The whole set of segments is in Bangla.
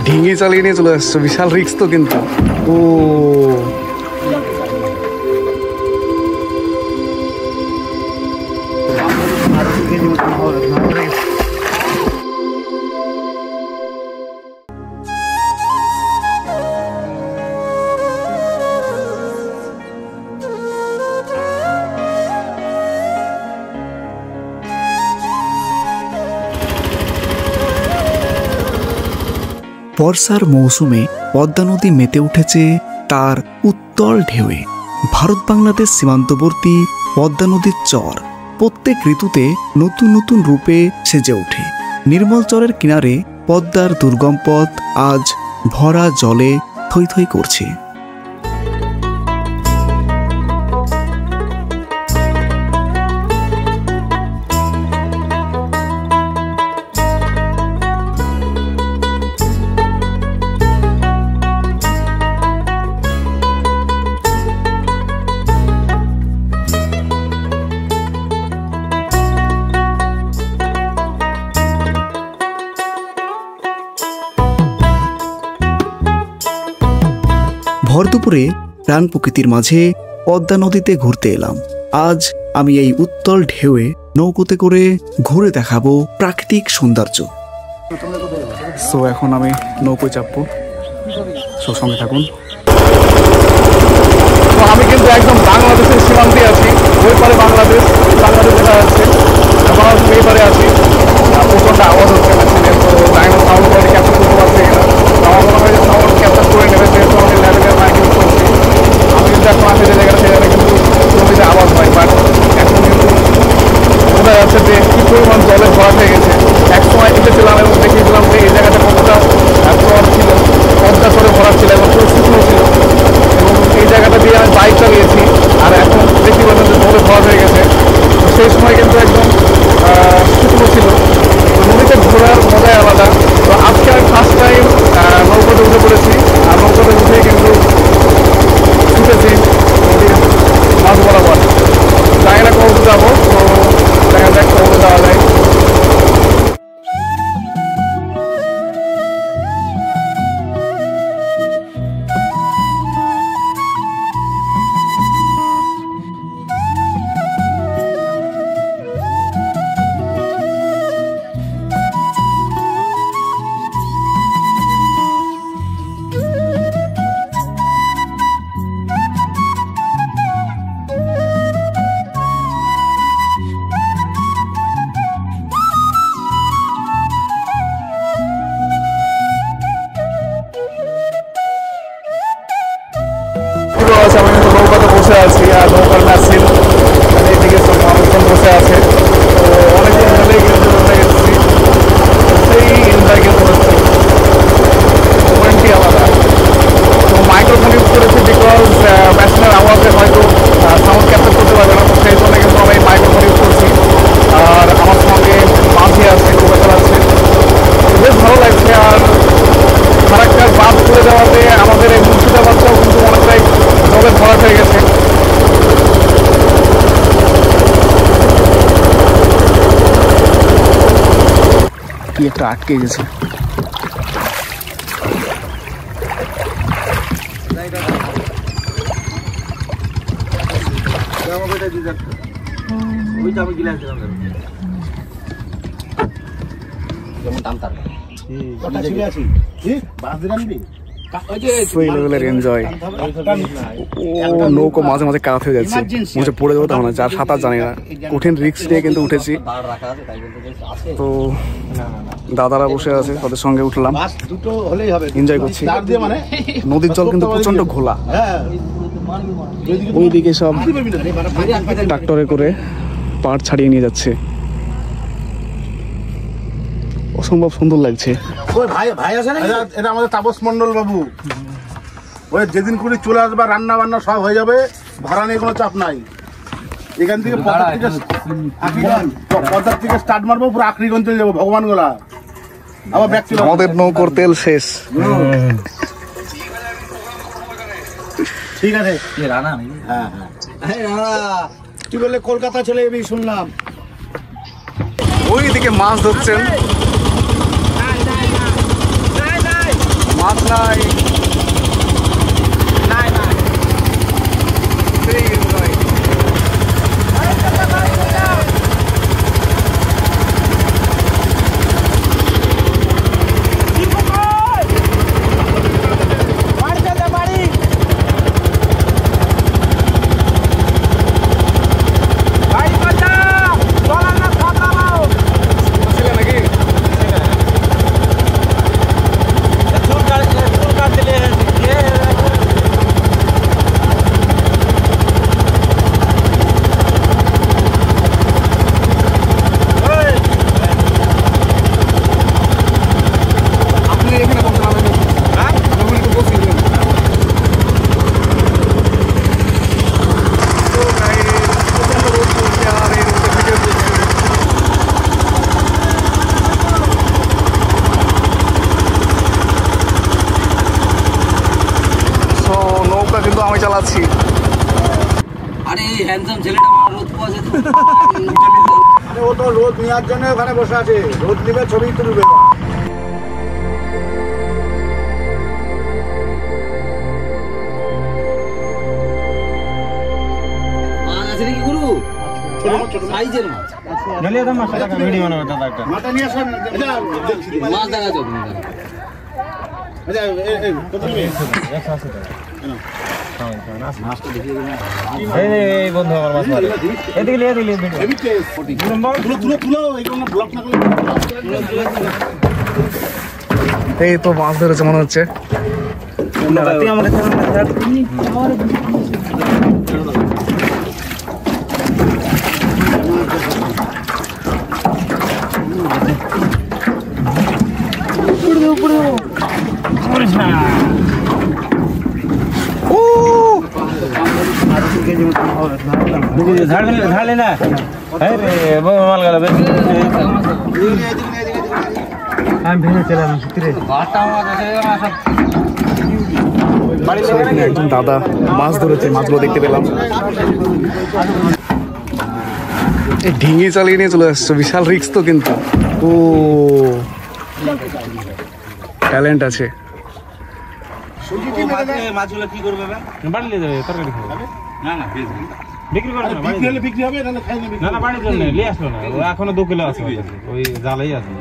ঢিঙি চালিয়ে নিয়ে চলে আসছো, বিশাল রিস্ক তো কিন্তু। ও বর্ষার মৌসুমে পদ্মা নদী মেতে উঠেছে তার উত্তল ঢেউয়ে। ভারত বাংলাদেশ সীমান্তবর্তী পদ্মা নদীর চর প্রত্যেক ঋতুতে নতুন নতুন রূপে সেজে ওঠে। নির্মল চরের কিনারে পদ্মার দুর্গম পথ আজ ভরা জলে থই থই করছে। ভর দুপুরে প্রাণ প্রকৃতির মাঝে পদ্মা নদীতে ঘুরতে এলাম। আজ আমি এই উত্তল ঢেউয়ে নৌকোতে করে ঘুরে দেখাবো প্রাকৃতিক সৌন্দর্য। সো এখন আমি নৌকোয় চাপবো, সো সঙ্গে থাকুন। তো আমি কিন্তু একদম বাংলাদেশের সীমান্তে আছি, ওই পারে বাংলাদেশ দেখা যাচ্ছে, এখন আমি এই পারে আছি। প্রচণ্ড আওয়াজ হচ্ছে মেশিনের, তো জানি না সাউন্ড কোয়ালিটি ক্যাপচার করতে পারছে কিনা। আমার মনে হয় যে সাউন্ড ক্যাপচার করে নেবে, যেহেতু আমি ল্যাবের মাইক ইউজ করছি। আমি কিন্তু এখন আসি যে জায়গাটা, সেখানে কিন্তু জমিতে আওয়াজ হয়, বাট এখন কিন্তু বোঝা যাচ্ছে যে কী পরিমাণ জলে ভরা হয়ে গেছে। এক সময় এসেছিলাম এবং দেখিয়েছিলাম যে এই জায়গাটা কতটা চর ছিল, পদ্মা চরে ভরা ছিল এবং পুরো শুকনো ছিল। এবং এই জায়গাটা দিয়ে আমি বাইক চালিয়েছি, আর এখন দেখি বলেন যে জলে ভরা হয়ে গেছে। তো সেই সময় কিন্তু একদম শুকনো ছিল। তো নদীতে ঘোরার মজাই আলাদা। তো আজকে আমি ফার্স্ট টাইম নৌকাতে উঠে পড়েছি, আর নৌকাতে উঠেই কিন্তু ছুটেছি নদীর মাছ বরাবর। জানি না কত যাবো, তো দেখা যাক কত যাওয়া যায়। আমি কিন্তু নৌকাতে বসে আছি, আর নৌকার ম্যাসিন এইদিকে সব মানুষজন বসে আছে। তো অনেকদিন হলেই কিন্তু চলে গেছি, সেই এনজয় কিন্তু হচ্ছে, মোমেন্টই আলাদা। তো মাইক্রোফোন ইউজ করেছি বিকজ ম্যাশিনের আওয়াজে হয়তো সাউন্ড ক্যাপচার করতে পারবে না, তো সেই জন্য কিন্তু আমি মাইক্রোফোন ইউজ করছি। আর আমার সঙ্গে মাঝি আছে, নৌকা চালাচ্ছে, বেশ ভালো লাগছে। আর ফারাক্কার বাদ করে দেওয়াতে আমাদের এই মুর্শিদাবাদটাও কিন্তু অনেকটাই জলে ভরা হয়ে গেছে। কি একটা আটকে গেছে। নৌকো মাঝে মাঝে কাত হয়ে যাচ্ছে, মনে পড়ে যাবো তেমন, যার সাঁতার জানি না, কঠিন রিস্ক নিয়ে কিন্তু উঠেছি। তো দাদারা বসে আছে, তাদের সঙ্গে উঠলাম, এনজয় করছি। নদীর জল কিন্তু প্রচন্ড ঘোলা, ওইদিকে সব ট্রাক্টরে করে পাড় ছাড়িয়ে নিয়ে যাচ্ছে, অসম্ভব সুন্দর লাগছে। এটা আমাদের তাপস মন্ডল বাবু, ওই যেদিন করে চলে আসবা রান্না বান্না সব হয়ে যাবে, ভাড়া নিয়ে কোনো চাপ নাই। এখান থেকে পদ্মার থেকে স্টার্ট মারবো, পুরো আখরিগঞ্জ চলে যাবো, ভগবানগোলা। আবার ব্যাক চলে আমাদের নৌকোর তেল শেষ। ঠিক আছে, হ্যাঁ হ্যাঁ, কি বললে কলকাতা চলে যাবি শুনলাম। ওইদিকে মাছ ধরছেন, মাছ নাই কিন্তু আমি চালাচ্ছি। আরে এই হ্যান্ডসাম ছেলেটা আমার রোদ পোয়াছে তো। আরে ও তো রোদ নেওয়ার জন্য ওখানে বসে আছে, রোদ নিবে ছবি তুলবে। মাছ আছে নাকি গুরু? সাইজের মাছ। গলিয়ে দাও মাছটা ভিডিও বানাবে দাদা একটা। মাথা নিয়ে আসেন, এটা দেখছি। মাছ দেখা যাবে না। আচ্ছা এই কত নেবে? 180 টাকা। মাছটা দেখিয়ে দিন। এই বন্ধু আমার মাছ মারে। এদিকে লিয়ে দিলি ভিডিও। Heavy taste. তুলো এইগুলো ব্লক না করলে। এই তো মাছ ধরেছে মনে হচ্ছে। তুই আমাকে ঝাড়লে না মাল গেল আমি ভেঙে চলাম বাটা মাছ আছে না সব। একজন দাদা মাছ ধরেছে, মাছগুলো দেখতে পেলাম। এই ঢিঙে চালিয়ে নিয়ে চলে আসছো, বিশাল রিস্ক তো কিন্তু। ও ট্যালেন্ট আছে। মাছগুলো কি করবে বাড়ি নিয়ে যাবে তরকারি খাবে না না বিক্রি করবে না বিক্রি হবে না খাই না। না না বাড়ির জন্য নিয়ে আসলো না, ও এখনো 2 কিলো আছে ওই জালেই আছে।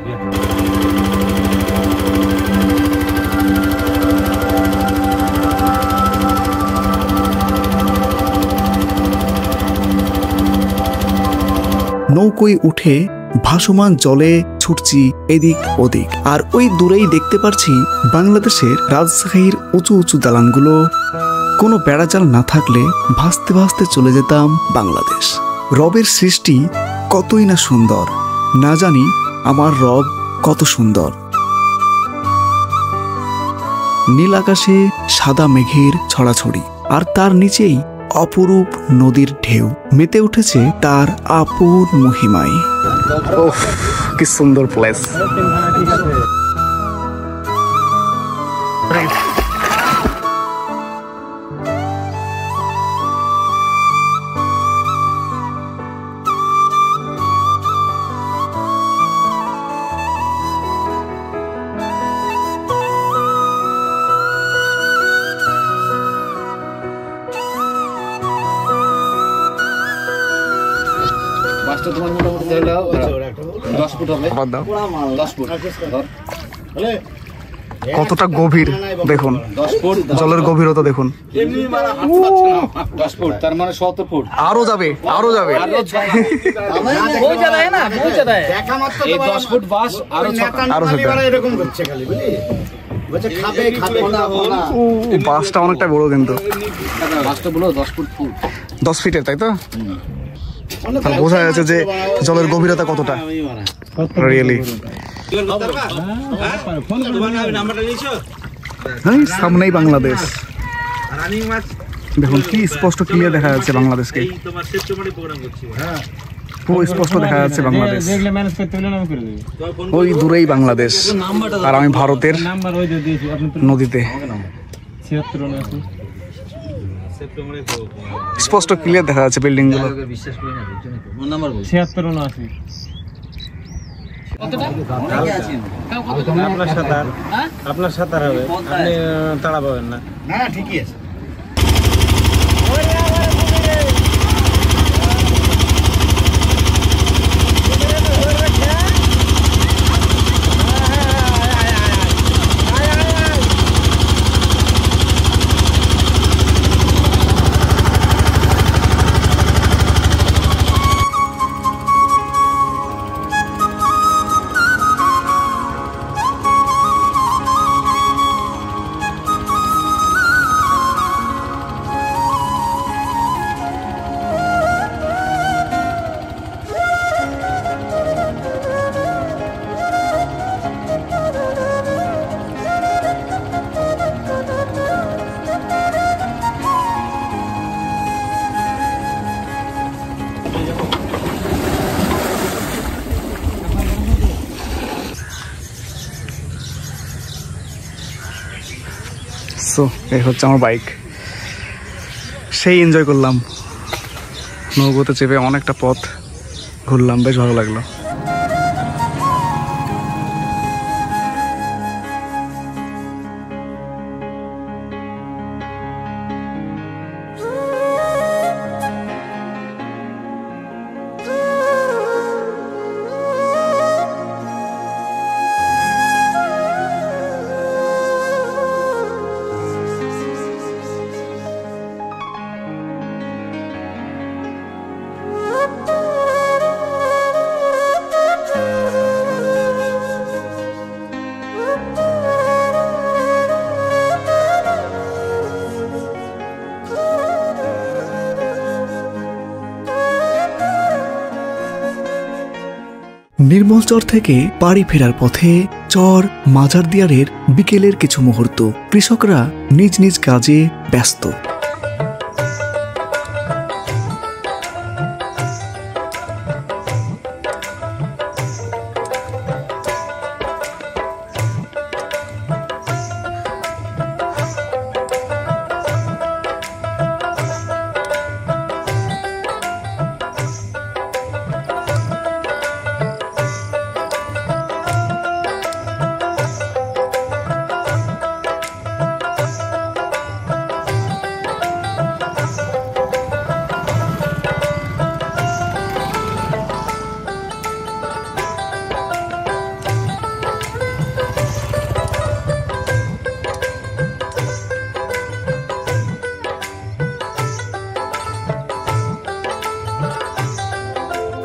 নৌকোয় উঠে ভাসমান জলে ছুটছি এদিক ওদিক, আর ওই দূরেই দেখতে পারছি বাংলাদেশের রাজশাহীর উঁচু উঁচু দালানগুলো। কোনো বেড়াজাল না থাকলে ভাসতে ভাসতে চলে যেতাম বাংলাদেশ। রবের সৃষ্টি কতই না সুন্দর, না জানি আমার রব কত সুন্দর। নীল আকাশে সাদা মেঘের ছড়াছড়ি, আর তার নিচেই অপরূপ নদীর ঢেউ মেতে উঠেছে তার আপন মহিমায়। ওফ কি সুন্দর প্লেস। মাছটা তোমার মোটামুটি ধরলে 10 ফুট হবে। আবার দাও। 10 ফুট ধর। কতটা গভীর দেখুন, 10 ফুট জলের গভীরতা দেখুন। 10 ফুট তার মানে 70 ফুট। আরো যাবে, আরো যাবে। ওই জায়গায় না, ওই জায়গায় দেখা মাত্র এই 10 ফুট বাস আরো আরো যাবে। এরকম হচ্ছে খালি বুঝলি, বলছে খাবে খাবে না না। ও বাসটা অনেকটা বড় কিন্তু। বাসটা বলো 10 ফুট ফুট 10 ফিটের, তাই তো? তাহলে বোঝা যাচ্ছে যে জলের গভীরতা কতটা রিয়েলি। সামনেই বাংলাদেশ, দেখুন কি স্পষ্ট ক্লিয়ার দেখা যাচ্ছে বাংলাদেশকে, পুরো স্পষ্ট দেখা যাচ্ছে বাংলাদেশ। ওই দূরেই বাংলাদেশ, আর আমি ভারতের নদীতে। স্পষ্ট ক্লিয়ার দেখা যাচ্ছে বিল্ডিং গুলো। বিশ্বাস করি না, 76 79 আপনার সাঁতার হবে, আপনি তাড়া পাবেন না। হ্যাঁ ঠিকই আছে। সো এই হচ্ছে আমার বাইক, সেই এনজয় করলাম নৌকোতে চেপে, অনেকটা পথ ঘুরলাম, বেশ ভালো লাগলো। নির্মলচর থেকে বাড়ি ফেরার পথে চর মাঝারদিয়ারের বিকেলের কিছু মুহূর্ত। কৃষকরা নিজ নিজ কাজে ব্যস্ত।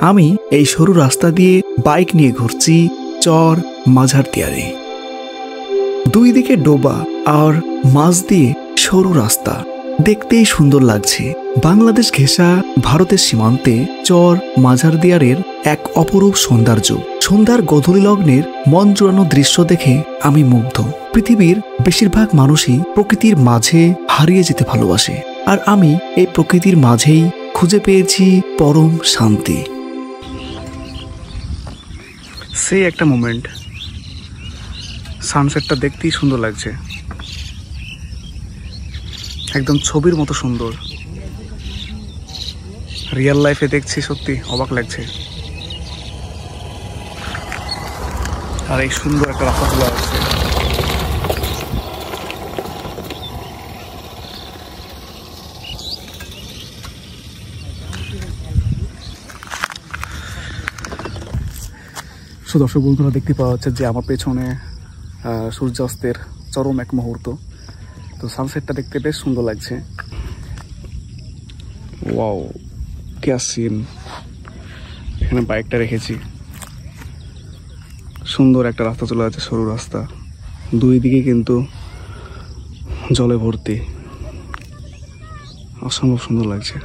আমি এই সরু রাস্তা দিয়ে বাইক নিয়ে ঘুরছি চর মাঝারদিয়ারে। দুই দিকে ডোবা আর মাঝ দিয়ে সরু রাস্তা, দেখতেই সুন্দর লাগছে। বাংলাদেশ ঘেঁষা ভারতের সীমান্তে চর মাঝারদিয়ারের এক অপরূপ সৌন্দর্য। সন্ধ্যার গধূলি লগ্নের মন জোড়ানো দৃশ্য দেখে আমি মুগ্ধ। পৃথিবীর বেশিরভাগ মানুষই প্রকৃতির মাঝে হারিয়ে যেতে ভালোবাসে, আর আমি এই প্রকৃতির মাঝেই খুঁজে পেয়েছি পরম শান্তি। সেই একটা মোমেন্ট, সানসেটটা দেখতেই সুন্দর লাগছে, একদম ছবির মতো সুন্দর। রিয়েল লাইফে দেখছি, সত্যি অবাক লাগছে। আর এই সুন্দর একটা রাস্তা খোলা আছে। দর্শক বন্ধুরা, দেখতে পাওয়া যাচ্ছে যে আমার পেছনে সূর্যাস্তের চরম এক মুহূর্ত। তো সানসেটটা দেখতে বেশ সুন্দর লাগছে। ওয়াও, क्या সিন! এখানে বাইকটা রেখেছি, সুন্দর একটা রাস্তা চলে যাচ্ছে, সরু রাস্তা, দুই দিকে কিন্তু জলে ভর্তি, অসম্ভব সুন্দর লাগছে।